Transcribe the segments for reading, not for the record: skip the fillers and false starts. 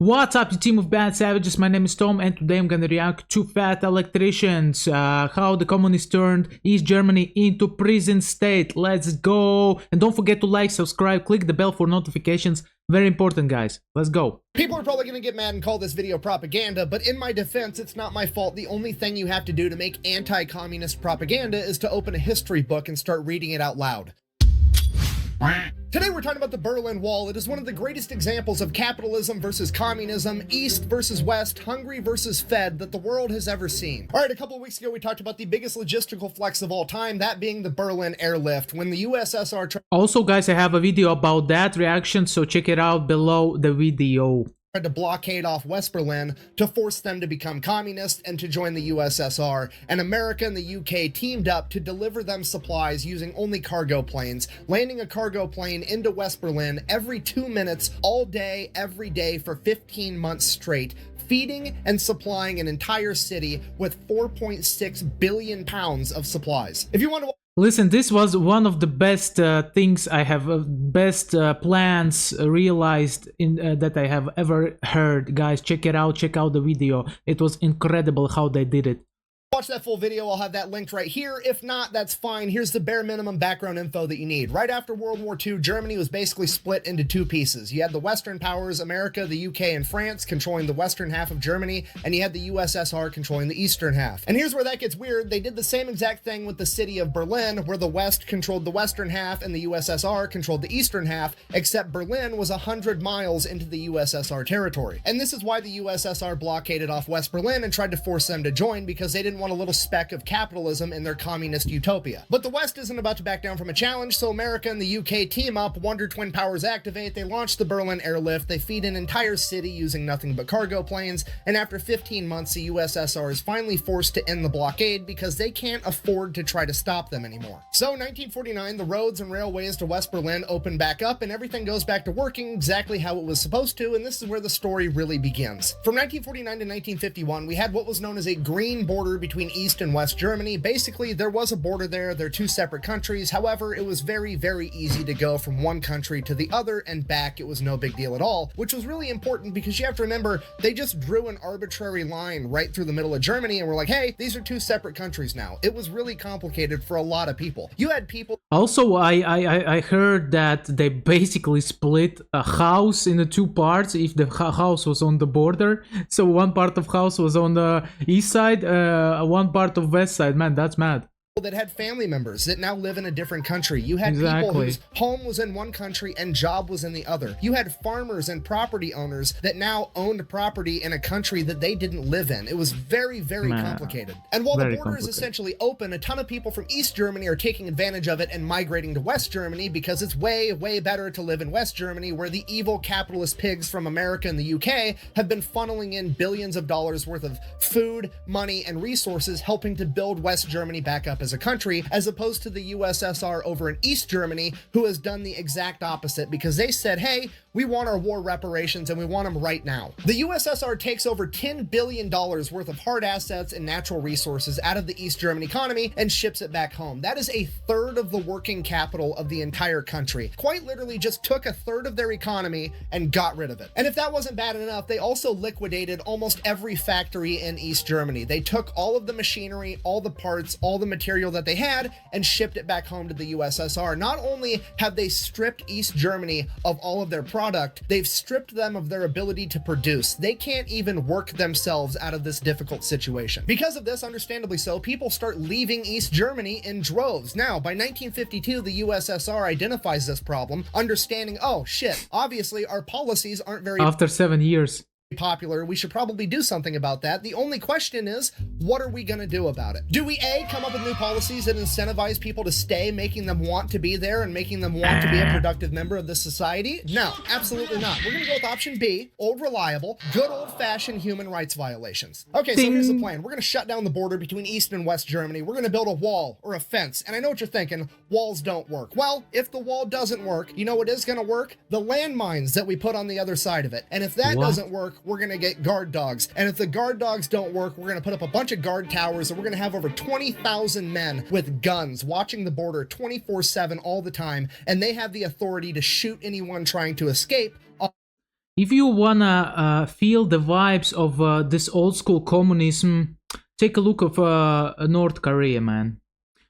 What's up, you team of bad savages? My name is Tom, and today I'm gonna react to Fat Electricians, how the communists turned East Germany into prison state. Let's go! And don't forget to like, subscribe, click the bell for notifications. Very important, guys. Let's go. People are probably going to get mad and call this video propaganda, but in my defense, it's not my fault. The only thing you have to do to make anti-communist propaganda is to open a history book and start reading it out loud. Today we're talking about the Berlin Wall. It is one of the greatest examples of capitalism versus communism, East versus West, Hungary versus Fed that the world has ever seen. All right, a couple of weeks ago we talked about the biggest logistical flex of all time, that being the Berlin airlift. When the USSR Also, guys, I have a video about that reaction, so check it out below the video. Tried to blockade off West Berlin to force them to become communist and to join the USSR, and America and the UK teamed up to deliver them supplies using only cargo planes, landing a cargo plane into West Berlin every 2 minutes, all day, every day for 15 months straight, feeding and supplying an entire city with 4.6 billion pounds of supplies. If you want to Listen, this was one of the best things I have, best plans realized in that I have ever heard. Guys, check it out, check out the video. It was incredible how they did it. Watch that full video, I'll have that linked right here. If not, that's fine. Here's the bare minimum background info that you need. Right after World War II, Germany was basically split into two pieces. You had the Western powers, America, the UK, and France controlling the western half of Germany, and you had the USSR controlling the eastern half. And here's where that gets weird. They did the same exact thing with the city of Berlin, where the West controlled the western half and the USSR controlled the eastern half, except Berlin was 100 miles into the USSR territory. And this is why the USSR blockaded off West Berlin and tried to force them to join, because they didn't want a little speck of capitalism in their communist utopia. But the West isn't about to back down from a challenge, so America and the UK team up, Wonder Twin powers activate, they launch the Berlin airlift, they feed an entire city using nothing but cargo planes, and after 15 months, the USSR is finally forced to end the blockade because they can't afford to try to stop them anymore. So 1949, the roads and railways to West Berlin open back up and everything goes back to working exactly how it was supposed to, and this is where the story really begins. From 1949 to 1951, we had what was known as a green border between East and West Germany. Basically, there was a border there. They're two separate countries. However, it was very, very easy to go from one country to the other and back. It was no big deal at all, which was really important because you have to remember, they just drew an arbitrary line right through the middle of Germany and were like, hey, these are two separate countries now. It was really complicated for a lot of people. You had people... Also, I heard that they basically split a house into two parts if the house was on the border. So one part of house was on the east side, one part of west side. Man, that's mad. That had family members that now live in a different country. You had people whose home was in one country and job was in the other. You had farmers and property owners that now owned property in a country that they didn't live in. It was very, very complicated. And while the border is essentially open, a ton of people from East Germany are taking advantage of it and migrating to West Germany because it's way, way better to live in West Germany, where the evil capitalist pigs from America and the UK have been funneling in billions of dollars worth of food, money, and resources, helping to build West Germany back up as a country, as opposed to the USSR over in East Germany, who has done the exact opposite because they said, hey, we want our war reparations and we want them right now. The USSR takes over $10 billion worth of hard assets and natural resources out of the East German economy and ships it back home. That is a third of the working capital of the entire country. Quite literally just took a third of their economy and got rid of it. And if that wasn't bad enough, they also liquidated almost every factory in East Germany. They took all of the machinery, all the parts, all the material that they had and shipped it back home to the USSR. Not only have they stripped East Germany of all of their product, they've stripped them of their ability to produce. They can't even work themselves out of this difficult situation. Because of this, understandably so, people start leaving East Germany in droves. Now, by 1952, the USSR identifies this problem, understanding, oh shit, obviously our policies aren't very... After 7 years. Popular. We should probably do something about that. The only question is, what are we going to do about it? Do we A, come up with new policies that incentivize people to stay, making them want to be there and making them want to be a productive member of this society? No, absolutely not. We're going to go with option B, old reliable, good old-fashioned human rights violations. Okay, so here's the plan. We're going to shut down the border between East and West Germany. We're going to build a wall or a fence. And I know what you're thinking, walls don't work. Well, if the wall doesn't work, you know what is going to work? The landmines that we put on the other side of it. And if that doesn't work, we're going to get guard dogs. And if the guard dogs don't work, we're going to put up a bunch of guard towers and we're going to have over 20,000 men with guns watching the border 24/7 all the time. And they have the authority to shoot anyone trying to escape. if you wanna feel the vibes of this old school communism, take a look of North Korea, man.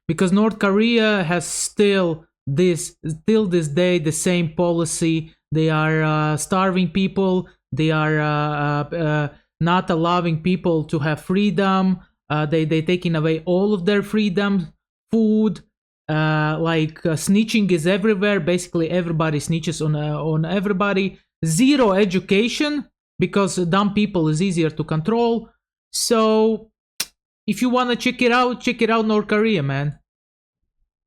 Because North Korea has still this day the same policy. They are starving people. They are not allowing people to have freedom. They taking away all of their freedom. Food, snitching is everywhere. Basically, everybody snitches on everybody. Zero education, because dumb people is easier to control. So if you want to check it out North Korea, man.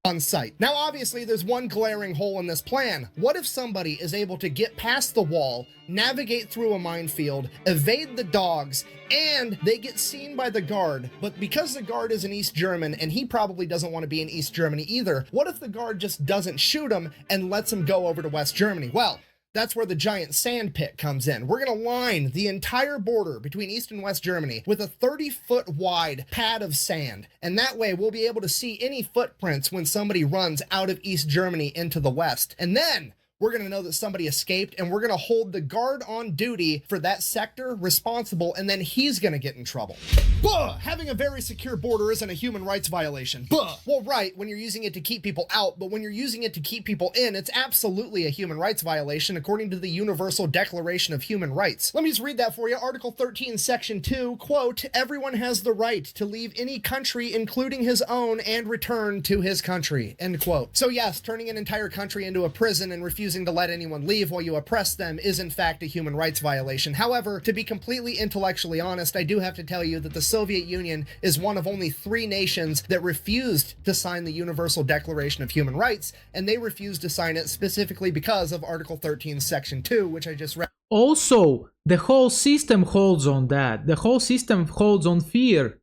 On site. Now, obviously, there's one glaring hole in this plan. What if somebody is able to get past the wall, navigate through a minefield, evade the dogs, and they get seen by the guard? But because the guard is an East German, and he probably doesn't want to be in East Germany either, what if the guard just doesn't shoot him and lets him go over to West Germany? Well, that's where the giant sand pit comes in. We're going to line the entire border between East and West Germany with a 30-foot wide pad of sand. And that way we'll be able to see any footprints when somebody runs out of East Germany into the West. And then we're going to know that somebody escaped, and we're going to hold the guard on duty for that sector responsible, and then he's going to get in trouble. Buh! Having a very secure border isn't a human rights violation. Buh! Well, right, when you're using it to keep people out, but when you're using it to keep people in, it's absolutely a human rights violation according to the Universal Declaration of Human Rights. Let me just read that for you. Article 13, Section 2, quote, "Everyone has the right to leave any country, including his own, and return to his country," end quote. So yes, turning an entire country into a prison and refusing to let anyone leave while you oppress them is in fact a human rights violation. However, to be completely intellectually honest, I do have to tell you that the Soviet Union is one of only 3 nations that refused to sign the Universal Declaration of Human Rights, and they refused to sign it specifically because of Article 13, Section 2, which I just read. Also, the whole system holds on that. The whole system holds on fear.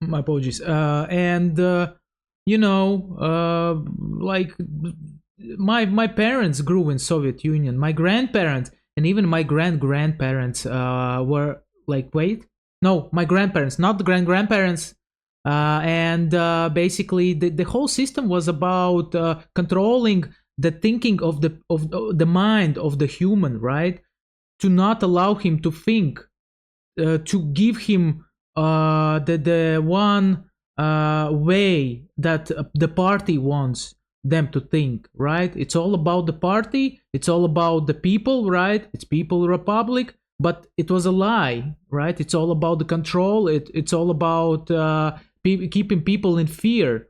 My apologies. My parents grew in Soviet Union. My grandparents and even my grandparents were my grandparents, not the grandparents. Basically, the whole system was about controlling the thinking of the mind of the human, right? To not allow him to think, to give him the one way that the party wants them to think, right? It's all about the party, it's all about the people, right? It's people republic, but it was a lie, right? It's all about the control, it's all about keeping people in fear.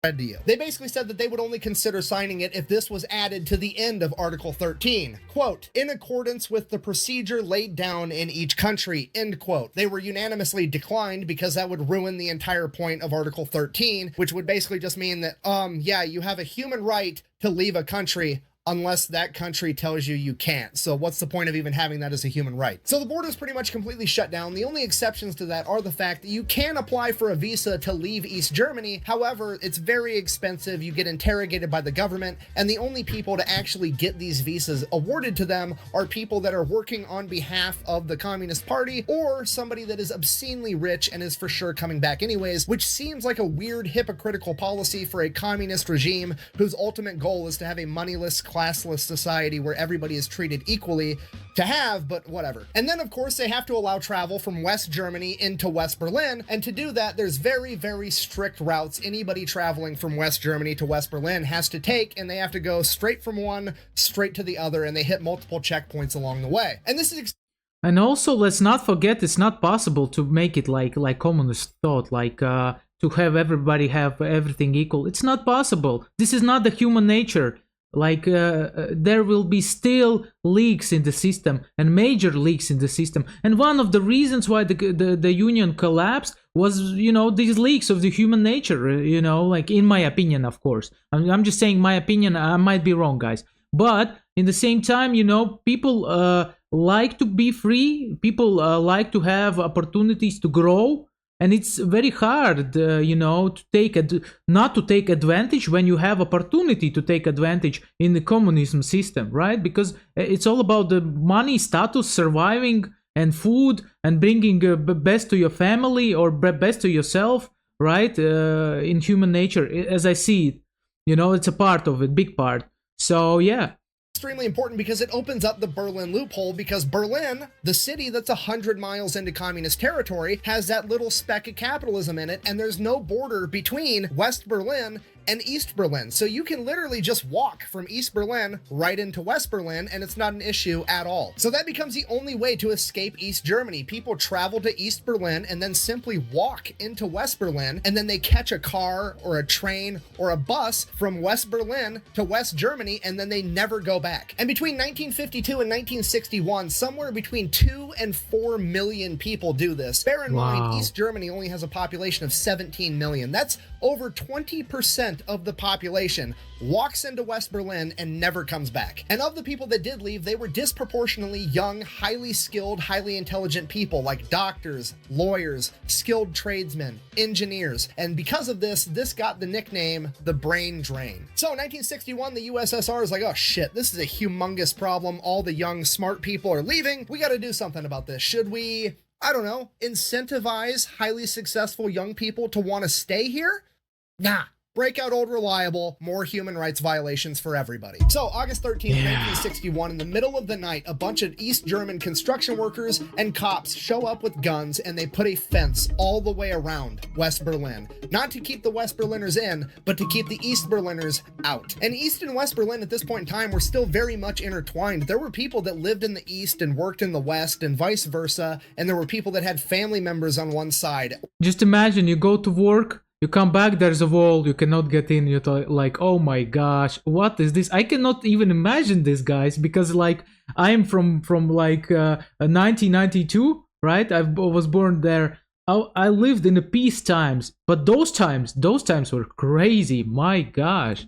To you. They basically said that they would only consider signing it if this was added to the end of Article 13. Quote, "In accordance with the procedure laid down in each country," end quote. They were unanimously declined because that would ruin the entire point of Article 13, which would basically just mean that, you have a human right to leave a country unless that country tells you you can't. So what's the point of even having that as a human right? So the border is pretty much completely shut down. The only exceptions to that are the fact that you can apply for a visa to leave East Germany. However, it's very expensive. You get interrogated by the government, and the only people to actually get these visas awarded to them are people that are working on behalf of the Communist Party, or somebody that is obscenely rich and is for sure coming back anyways, which seems like a weird hypocritical policy for a communist regime whose ultimate goal is to have a moneyless, classless society where everybody is treated equally to have, but whatever. And then of course they have to allow travel from West Germany into West Berlin, and to do that there's very, very strict routes anybody traveling from West Germany to West Berlin has to take, and they have to go straight from one straight to the other, and they hit multiple checkpoints along the way. And this is and also, let's not forget, it's not possible to make it like communist thought, to have everybody have everything equal. It's not possible. This is not the human nature. There will be still leaks in the system, and major leaks in the system. And one of the reasons why the union collapsed was, these leaks of the human nature, in my opinion, of course. I'm just saying my opinion. I might be wrong, guys. But in the same time, people like to be free. People like to have opportunities to grow. And it's very hard, not to take advantage when you have opportunity to take advantage in the communism system, right? Because it's all about the money, status, surviving, and food, and bringing best to your family or best to yourself, right? In human nature, as I see it, it's a part of it, big part. So yeah, Extremely important because it opens up the Berlin loophole, because Berlin, the city that's 100 miles into communist territory, has that little speck of capitalism in it, and there's no border between West Berlin and East Berlin. So you can literally just walk from East Berlin right into West Berlin, and it's not an issue at all. So that becomes the only way to escape East Germany. People travel to East Berlin and then simply walk into West Berlin, and then they catch a car or a train or a bus from West Berlin to West Germany, and then they never go back. And between 1952 and 1961, somewhere between 2 and 4 million people do this. Bear in mind, East Germany only has a population of 17 million. That's over 20% of the population walks into West Berlin and never comes back. And of the people that did leave, they were disproportionately young, highly skilled, highly intelligent people like doctors, lawyers, skilled tradesmen, engineers. And because of this got the nickname the brain drain. So in 1961, the USSR is like, oh shit, this is a humongous problem. All the young, smart people are leaving. We got to do something about this. Should we, I don't know, incentivize highly successful young people to want to stay here? Nah. Break out old reliable, more human rights violations for everybody. So August 13th, 1961, in the middle of the night, a bunch of East German construction workers and cops show up with guns, and they put a fence all the way around West Berlin. Not to keep the West Berliners in, but to keep the East Berliners out. And East and West Berlin at this point in time were still very much intertwined. There were people that lived in the East and worked in the West and vice versa, and there were people that had family members on one side. Just imagine you go to work, you come back, there's a wall, you cannot get in, you're like, oh my gosh, what is this? I cannot even imagine this, guys, because like I'm from 1992, right? I was born there. I lived in the peace times, but those times were crazy, my gosh.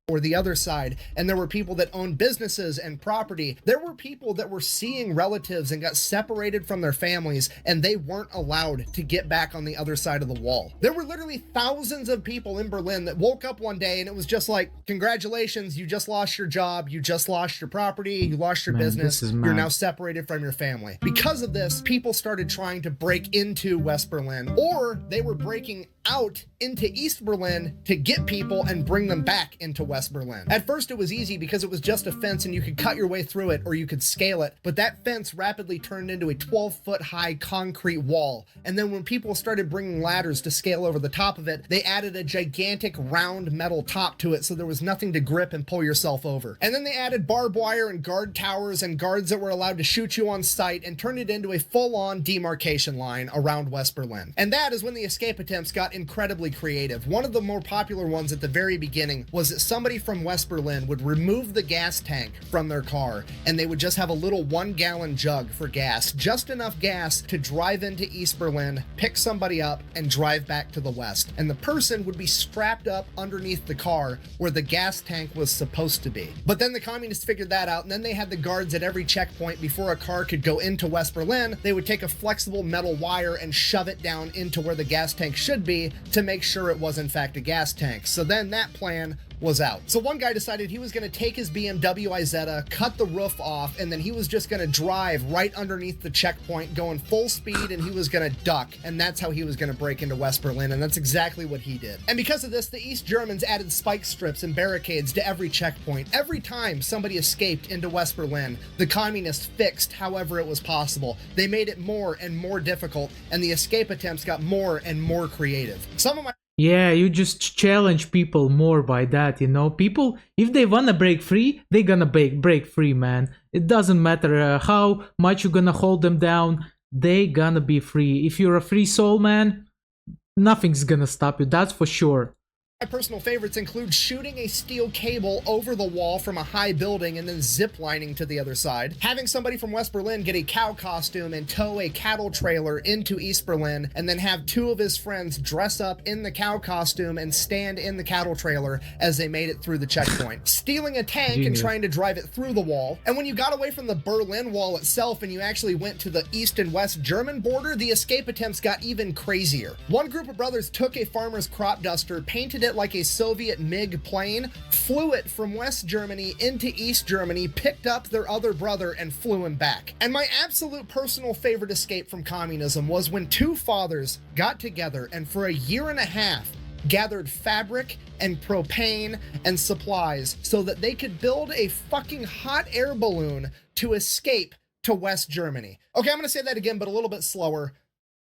Or the other side, and there were people that owned businesses and property. There were people that were seeing relatives and got separated from their families, and they weren't allowed to get back on the other side of the wall. There were literally thousands of people in Berlin that woke up one day and it was just like, congratulations, you just lost your job, you just lost your property, you lost your business, you're now separated from your family. Because of this, people started trying to break into West Berlin, or they were breaking out into East Berlin to get people and bring them back into West Berlin. At first it was easy because it was just a fence and you could cut your way through it or you could scale it, but that fence rapidly turned into a 12-foot high concrete wall. And then when people started bringing ladders to scale over the top of it, they added a gigantic round metal top to it so there was nothing to grip and pull yourself over. And then they added barbed wire and guard towers and guards that were allowed to shoot you on sight and turned it into a full-on demarcation line around West Berlin. And that is when the escape attempts got incredibly creative. One of the more popular ones at the very beginning was that somebody from West Berlin would remove the gas tank from their car, and they would just have a little 1-gallon jug for gas, just enough gas to drive into East Berlin, pick somebody up, and drive back to the West. And the person would be strapped up underneath the car where the gas tank was supposed to be. But then the communists figured that out, and then they had the guards at every checkpoint before a car could go into West Berlin. They would take a flexible metal wire and shove it down into where the gas tank should be to make sure it was in fact a gas tank. So then that plan was out. So one guy decided he was going to take his BMW Isetta, cut the roof off, and then he was just going to drive right underneath the checkpoint going full speed, and he was going to duck, and that's how he was going to break into West Berlin, and that's exactly what he did. And because of this, the East Germans added spike strips and barricades to every checkpoint. Every time somebody escaped into West Berlin, the communists fixed however it was possible. They made it more and more difficult, and the escape attempts got more and more creative. Some of my Yeah, you just challenge people more by that, you know. People, if they wanna break free, they gonna break free, man. It doesn't matter how much you're gonna hold them down, they gonna be free. If you're a free soul, man, nothing's gonna stop you, that's for sure. My personal favorites include shooting a steel cable over the wall from a high building and then ziplining to the other side, having somebody from West Berlin get a cow costume and tow a cattle trailer into East Berlin, and then have 2 of his friends dress up in the cow costume and stand in the cattle trailer as they made it through the checkpoint, stealing a tank and trying to drive it through the wall. And when you got away from the Berlin Wall itself and you actually went to the East and West German border, the escape attempts got even crazier. One group of brothers took a farmer's crop duster, painted it like a Soviet MiG plane, flew it from West Germany into East Germany, picked up their other brother, and flew him back. And my absolute personal favorite escape from communism was when 2 fathers got together and for a year and a half gathered fabric and propane and supplies so that they could build a fucking hot air balloon to escape to West Germany. Okay, I'm gonna say that again, but a little bit slower.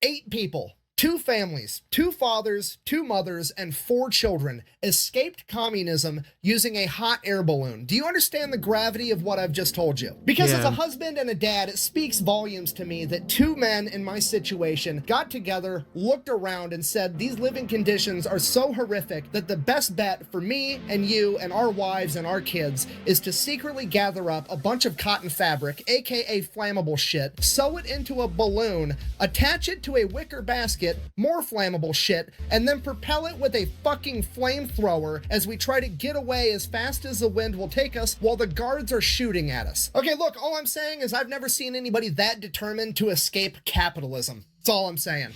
8 people, 2 families, 2 fathers, 2 mothers, and 4 children escaped communism using a hot air balloon. Do you understand the gravity of what I've just told you? Because as a husband and a dad, it speaks volumes to me that 2 men in my situation got together, looked around, and said these living conditions are so horrific that the best bet for me and you and our wives and our kids is to secretly gather up a bunch of cotton fabric, aka flammable shit, sew it into a balloon, attach it to a wicker basket, more flammable shit, and then propel it with a fucking flamethrower as we try to get away as fast as the wind will take us while the guards are shooting at us. Okay, look, all I'm saying is I've never seen anybody that determined to escape capitalism. That's all I'm saying.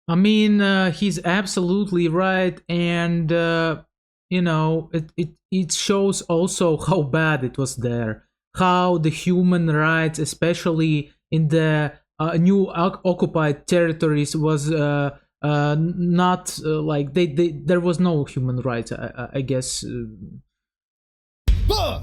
I mean, he's absolutely right, and you know, it shows also how bad it was there, how the human rights, especially in the new occupied territories, was not like there was no human rights, I guess.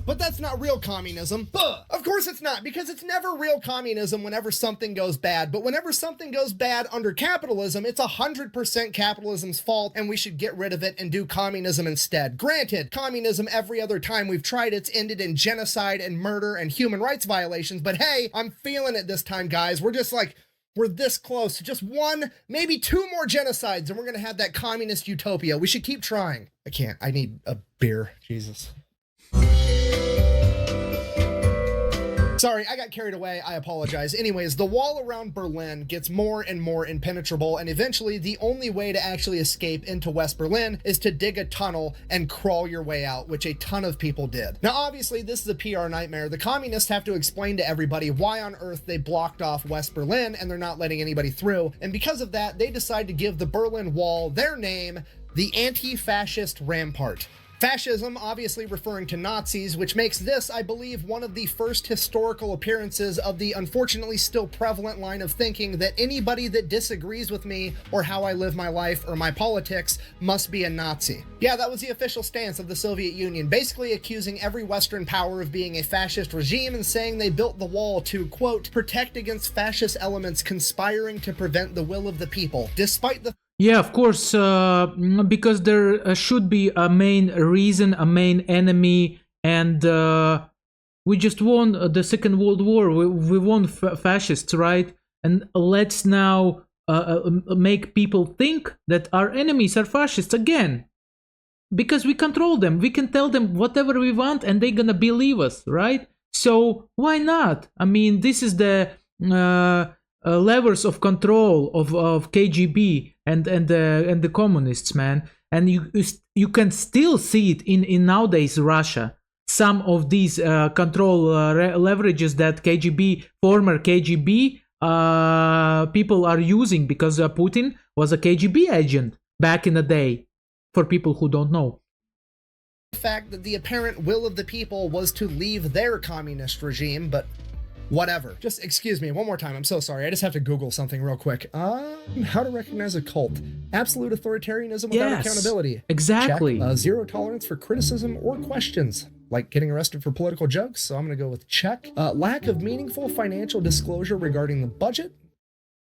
But that's not real communism. Of course it's not, because it's never real communism whenever something goes bad. But whenever something goes bad under capitalism, it's 100% capitalism's fault, and we should get rid of it and do communism instead. Granted, communism every other time we've tried it's ended in genocide and murder and human rights violations, but hey, I'm feeling it this time, guys. We're this close to just 1, maybe 2 more genocides, and we're gonna have that communist utopia. We should keep trying. I can't. I need a beer. Jesus. Sorry, I got carried away. I apologize. Anyways, the wall around Berlin gets more and more impenetrable, and eventually the only way to actually escape into West Berlin is to dig a tunnel and crawl your way out, which a ton of people did. Now, obviously, this is a PR nightmare. The communists have to explain to everybody why on earth they blocked off West Berlin and they're not letting anybody through. And because of that, they decide to give the Berlin Wall their name, the Anti-Fascist Rampart. Fascism, obviously referring to Nazis, which makes this, I believe, one of the first historical appearances of the unfortunately still prevalent line of thinking that anybody that disagrees with me or how I live my life or my politics must be a Nazi. Yeah, that was the official stance of the Soviet Union, basically accusing every Western power of being a fascist regime and saying they built the wall to, quote, protect against fascist elements conspiring to prevent the will of the people, despite the Yeah, of course, because there should be a main reason, a main enemy, and we just won the Second World War. We won fascists, right? And let's now make people think that our enemies are fascists again. Because we control them. We can tell them whatever we want and they're gonna believe us, right? So why not? I mean, this is the levers of control of KGB and the communists, man. And you can still see it in nowadays Russia. Some of these control leverages that former KGB people are using, because Putin was a KGB agent back in the day, for people who don't know. The fact that the apparent will of the people was to leave their communist regime, but whatever. Just excuse me one more time. I'm so sorry. I just have to Google something real quick. How to recognize a cult. Absolute authoritarianism without accountability. Exactly. Check. Zero tolerance for criticism or questions, like getting arrested for political jokes. So I'm going to go with check. Lack of meaningful financial disclosure regarding the budget.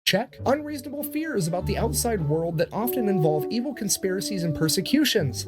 Check. Unreasonable fears about the outside world that often involve evil conspiracies and persecutions.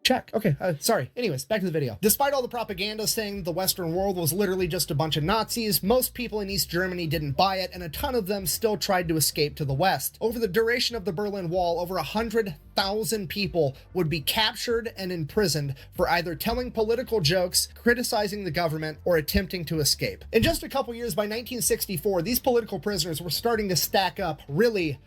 Check. Okay, sorry. Anyways, back to the video. Despite all the propaganda saying the Western world was literally just a bunch of Nazis, most people in East Germany didn't buy it, and a ton of them still tried to escape to the West. Over the duration of the Berlin Wall, over 100,000 people would be captured and imprisoned for either telling political jokes, criticizing the government, or attempting to escape. In just a couple years, by 1964, these political prisoners were starting to stack up really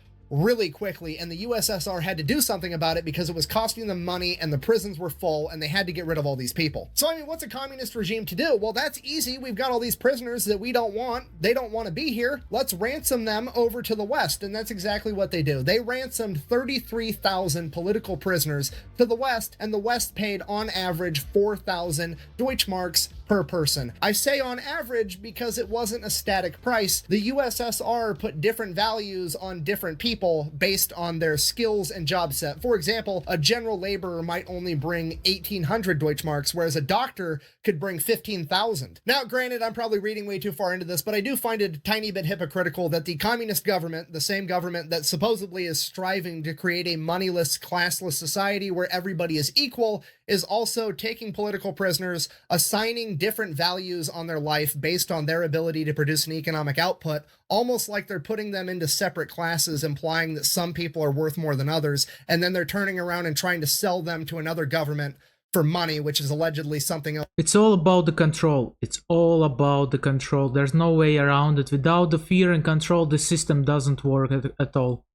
quickly, and the USSR had to do something about it because it was costing them money and the prisons were full and they had to get rid of all these people. So I mean, what's a communist regime to do? Well, that's easy. We've got all these prisoners that we don't want. They don't want to be here. Let's ransom them over to the West. And that's exactly what they do. They ransomed 33,000 political prisoners to the West, and the West paid on average 4,000 Deutschmarks per person. I say on average because it wasn't a static price. The USSR put different values on different people based on their skills and job set. For example, a general laborer might only bring 1,800 Deutschmarks, whereas a doctor could bring 15,000. Now, granted, I'm probably reading way too far into this, but I do find it a tiny bit hypocritical that the communist government, the same government that supposedly is striving to create a moneyless, classless society where everybody is equal, is also taking political prisoners, assigning different values on their life based on their ability to produce an economic output, almost like they're putting them into separate classes, implying that some people are worth more than others, and then they're turning around and trying to sell them to another government for money, which is allegedly something else. It's all about the control. It's all about the control. There's no way around it. Without the fear and control, the system doesn't work at all.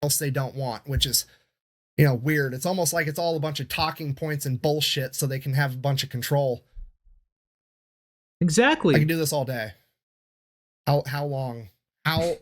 Else they don't want, which is, you know, weird. It's almost like it's all a bunch of talking points and bullshit so they can have a bunch of control. Exactly. I can do this all day. How long?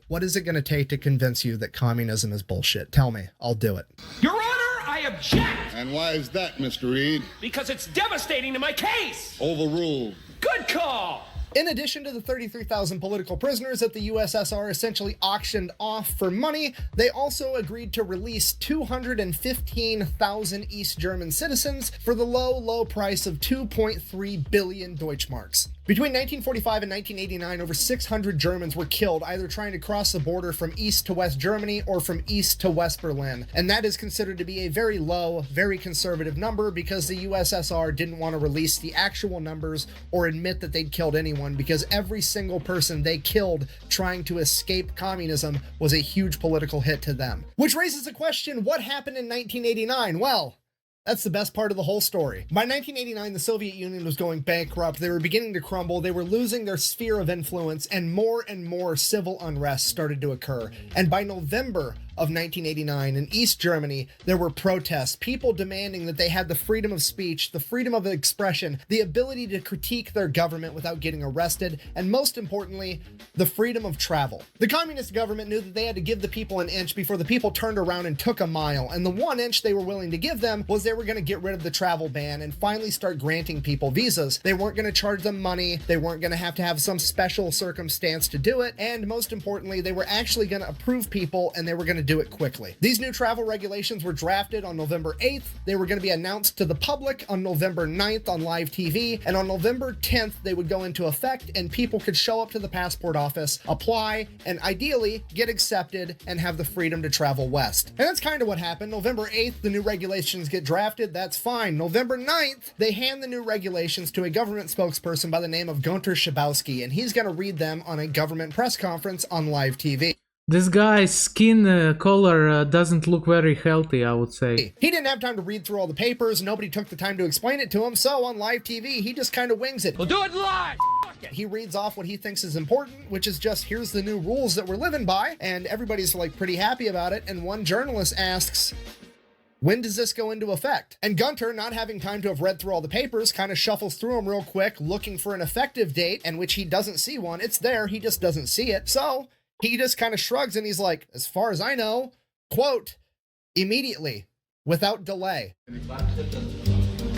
What is it going to take to convince you that communism is bullshit? Tell me. I'll do it. Your Honor, I object! And why is that, Mr. Reed? Because it's devastating to my case! Overruled. Good call! In addition to the 33,000 political prisoners that the USSR essentially auctioned off for money, they also agreed to release 215,000 East German citizens for the low price of 2.3 billion Deutschmarks. Between 1945 and 1989, over 600 Germans were killed either trying to cross the border from East to West Germany or from East to West Berlin. And that is considered to be a very low, very conservative number because the USSR didn't want to release the actual numbers or admit that they'd killed anyone, because every single person they killed trying to escape communism was a huge political hit to them. Which raises the question, what happened in 1989? Well, that's the best part of the whole story. By 1989, the Soviet Union was going bankrupt. They were beginning to crumble. They were losing their sphere of influence, and more civil unrest started to occur. And by November of 1989, in East Germany, there were protests, people demanding that they had the freedom of speech, the freedom of expression, the ability to critique their government without getting arrested, and most importantly, the freedom of travel. The communist government knew that they had to give the people an inch before the people turned around and took a mile, and the 1 inch they were willing to give them was they were going to get rid of the travel ban and finally start granting people visas. They weren't going to charge them money, they weren't going to have some special circumstance to do it, and most importantly, they were actually going to approve people and they were going to do it quickly. These new travel regulations were drafted on November 8th. They were going to be announced to the public on November 9th on live TV, and on November 10th they would go into effect and people could show up to the passport office, apply, and ideally get accepted and have the freedom to travel west. And that's kind of what happened. November 8th, the new regulations get drafted. That's fine. November 9th, they hand the new regulations to a government spokesperson by the name of Gunter Schabowski, and he's going to read them on a government press conference on live TV. This guy's skin color doesn't look very healthy, I would say. He didn't have time to read through all the papers. Nobody took the time to explain it to him. So on live TV, he just kind of wings it. We'll do it live! He reads off what he thinks is important, which is just, here's the new rules that we're living by. And everybody's like pretty happy about it. And one journalist asks, when does this go into effect? And Gunter, not having time to have read through all the papers, kind of shuffles through them real quick, looking for an effective date, and which he doesn't see one. It's there, he just doesn't see it. So he just kind of shrugs and he's like, as far as I know, quote, immediately, without delay.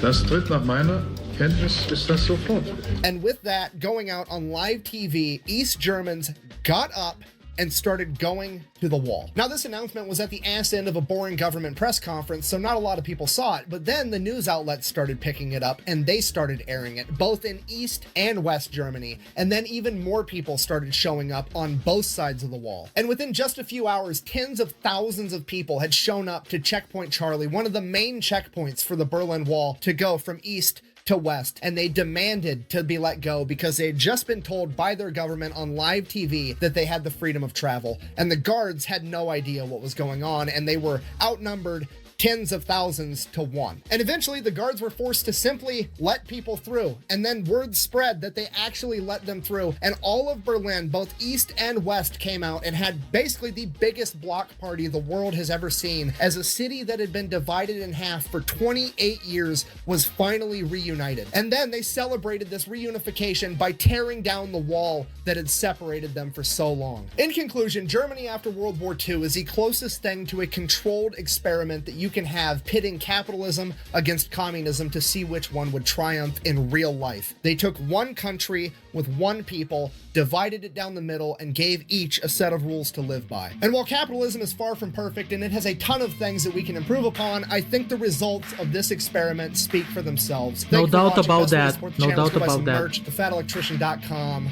Das tritt nach meiner Kenntnis ist das sofort. And with that going out on live TV, East Germans got up and started going to the wall. Now, this announcement was at the ass end of a boring government press conference, so not a lot of people saw it, but then the news outlets started picking it up and they started airing it, both in East and West Germany, and then even more people started showing up on both sides of the wall. And within just a few hours, tens of thousands of people had shown up to Checkpoint Charlie, one of the main checkpoints for the Berlin Wall, to go from East to West, and they demanded to be let go because they had just been told by their government on live TV that they had the freedom of travel, and the guards had no idea what was going on, and they were outnumbered tens of thousands to 1. And eventually the guards were forced to simply let people through, and then word spread that they actually let them through, and all of Berlin, both East and West, came out and had basically the biggest block party the world has ever seen, as a city that had been divided in half for 28 years was finally reunited. And then they celebrated this reunification by tearing down the wall that had separated them for so long. In conclusion, Germany after World War II is the closest thing to a controlled experiment that you can have pitting capitalism against communism to see which one would triumph in real life. They took one country with one people, divided it down the middle, and gave each a set of rules to live by. And while capitalism is far from perfect and it has a ton of things that we can improve upon, I think the results of this experiment speak for themselves. No doubt about that. No No doubt about that. Merch, thefatelectrician.com.